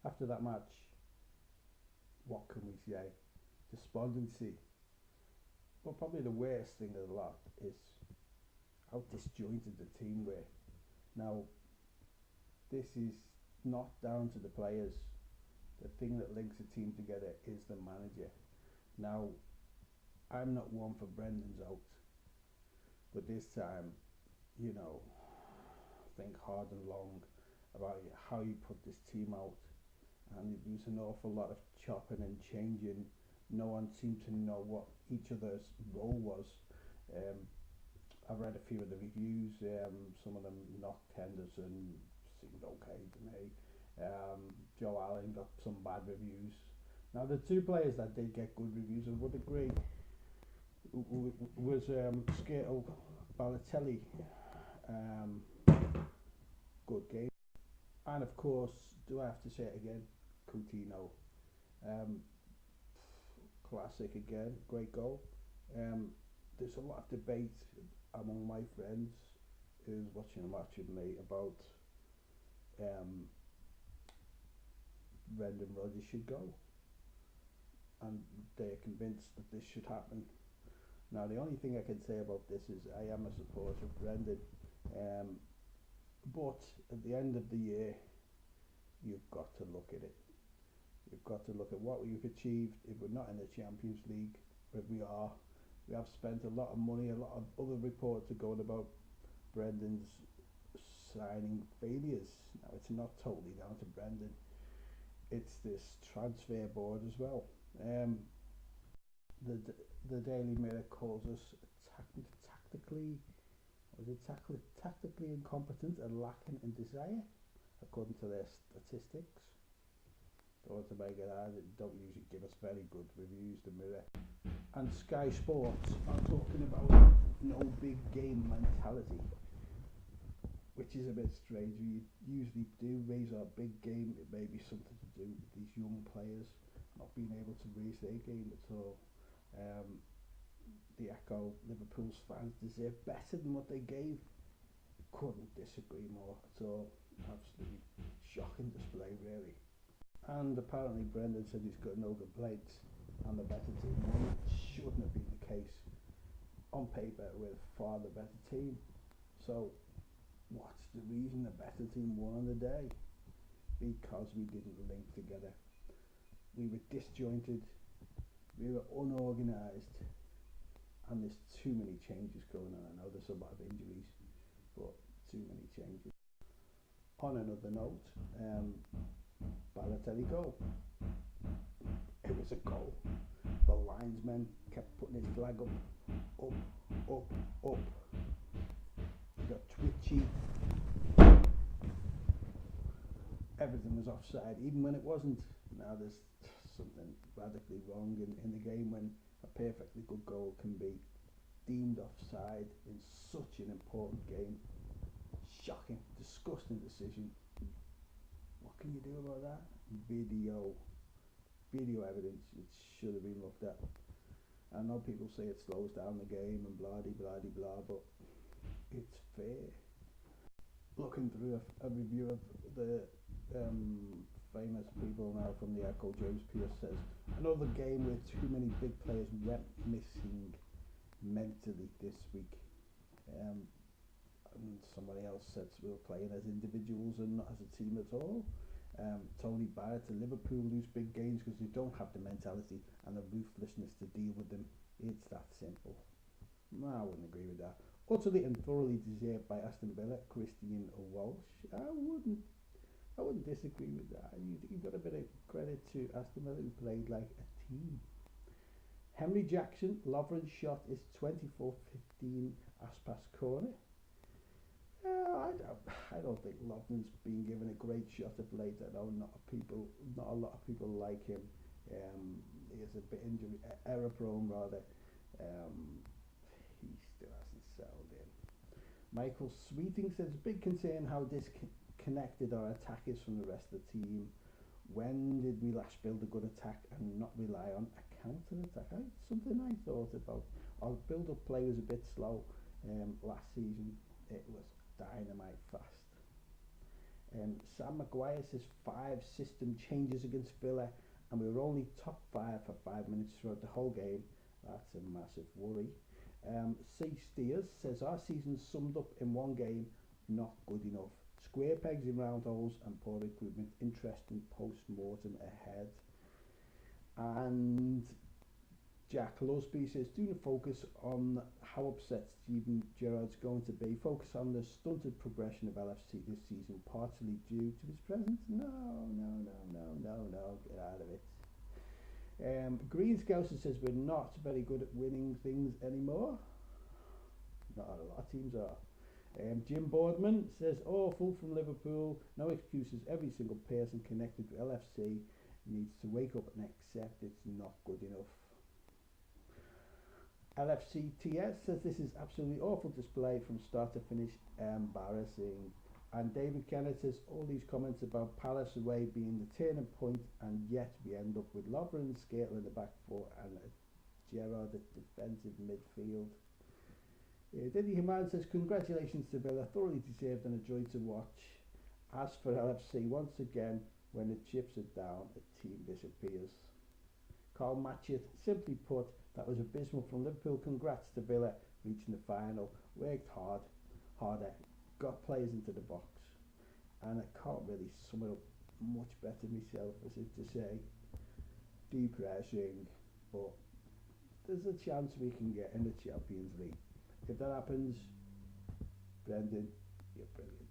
After that match, what can we say? Despondency. But probably the worst thing of the lot is how disjointed the team were. Now, this is not down to the players. The thing that links the team together is the manager. Now, I'm not one for Brendan's out, but this time, you know, think hard and long about how you put this team out. And there was an awful lot of chopping and changing. No one seemed to know what each other's role was. Um, I've read a few of the reviews. Some of them knocked Henderson, seemed okay to me. Joe Allen got some bad reviews. Now the two players that did get good reviews, and would agree, was Skirtle Balotelli. Um, Good game. And of course, do I have to say it again? Coutinho. Um, Classic again, great goal. There's a lot of debate among my friends who's watching a match with me about um, Brendan Rodgers should go, and they're convinced that this should happen. Now, the only thing I can say about this is I am a supporter of Brendan, um, but at the end of the year, you've got to look at it. You've got to look at what we've achieved. If we're not in the Champions League, but we are, we have spent a lot of money. A lot of other reports are going about Brendan's signing failures. Now, it's not totally down to Brendan. It's this transfer board as well. The the Daily Mirror calls us tactically, was it tactically incompetent and lacking in desire, according to their statistics. Don't want to make it hard, don't usually give us very good reviews, the Mirror. And Sky Sports are talking about no big game mentality, which is a bit strange. We usually do raise our big game. It may be something to do with these young players not being able to raise their game at all. The Echo, Liverpool's fans deserve better than what they gave. Couldn't disagree more at all. Absolutely shocking display, really. And apparently Brendan said he's got no complaints and the better team won. It shouldn't have been the case. On paper, we're far the better team. So what's the reason the better team won on the day? Because we didn't link together. We were disjointed, we were unorganised, and there's too many changes going on. I know there's a lot of injuries, but too many changes. On another note, Balotelli goal. It was a goal. The linesman kept putting his flag up, up. He got twitchy. Everything was offside, even when it wasn't. Now there's something radically wrong in the game when a perfectly good goal can be deemed offside in such an important game. Shocking, disgusting decision. What can you do about that? Video evidence, it should have been looked at. I know people say it slows down the game and blah de blah de blah, but it's fair. Looking through a review of the famous people now from the Echo, James Pierce says, another game where too many big players went missing mentally this week. And somebody else said we were playing as individuals and not as a team at all. Tony Barrett to Liverpool lose big games because they don't have the mentality and the ruthlessness to deal with them. It's that simple. No, I wouldn't agree with that. Utterly and thoroughly deserved by Aston Villa, Christian Walsh. I wouldn't disagree with that. You've got a bit of credit to Aston Villa, who played like a team. Henry Jackson, Lovren's shot is 24-15 Aspas corner. I don't think Lovren's been given a great shot of late. I know not a lot of people like him. He is a bit error prone rather. He still hasn't settled in. Michael Sweeting says big concern how disconnected our attack is from the rest of the team. When did we last build a good attack and not rely on a counter attack? Something I thought about. Our build up play was a bit slow last season. It was dynamite fast. Sam Maguire says 5 system changes against Villa, and we were only top 5 for 5 minutes throughout the whole game. That's a massive worry. C Steers says our season's summed up in one game, not good enough. Square pegs in round holes and poor recruitment. Interesting post-mortem ahead. And Jack Lusby says, do not focus on how upset Steven Gerrard's going to be. Focus on the stunted progression of LFC this season, partly due to his presence. No. Get out of it. Green Scouser says, we're not very good at winning things anymore. Not a lot of teams are. Jim Boardman says, awful from Liverpool. No excuses. Every single person connected to LFC needs to wake up and accept it's not good enough. LFCTS says this is absolutely awful display from start to finish, embarrassing. And David Kennett says all these comments about Palace away being the turning point, and yet we end up with Lovren and Skrtel in the back four and Gerrard at defensive midfield. Diddy Human says congratulations to Villa, thoroughly deserved and a joy to watch. As for LFC, once again, when the chips are down, a team disappears. Carl Matchett, simply put, that was abysmal from Liverpool. Congrats to Villa reaching the final. Worked harder, got players into the box. And I can't really sum it up much better myself as if to say depressing, but there's a chance we can get in the Champions League. If that happens, Brendan, you're brilliant.